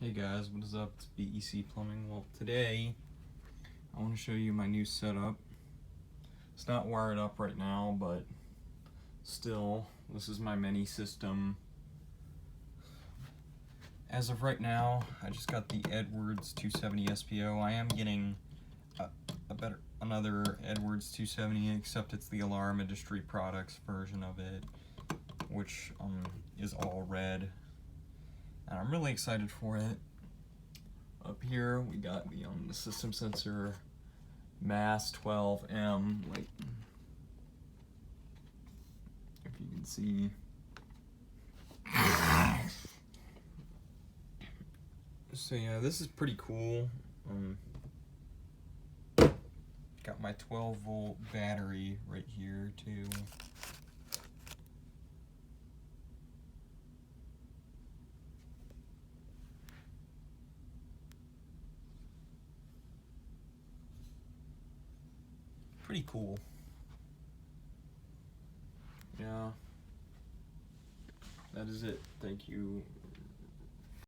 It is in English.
Hey guys, what is up? It's BEC Plumbing. Well, today I want to show you my new setup. It's not wired up right now, but still, this is my mini system. As of right now, I just got the Edwards 270 SPO. I am getting another Edwards 270, except it's the Alarm Industry Products version of it, which is all red. And I'm really excited for it. Up here we got the system sensor MAS 12M, like if you can see. So yeah, this is pretty cool. Got my 12-volt battery right here too. Pretty cool. Yeah. That is it. Thank you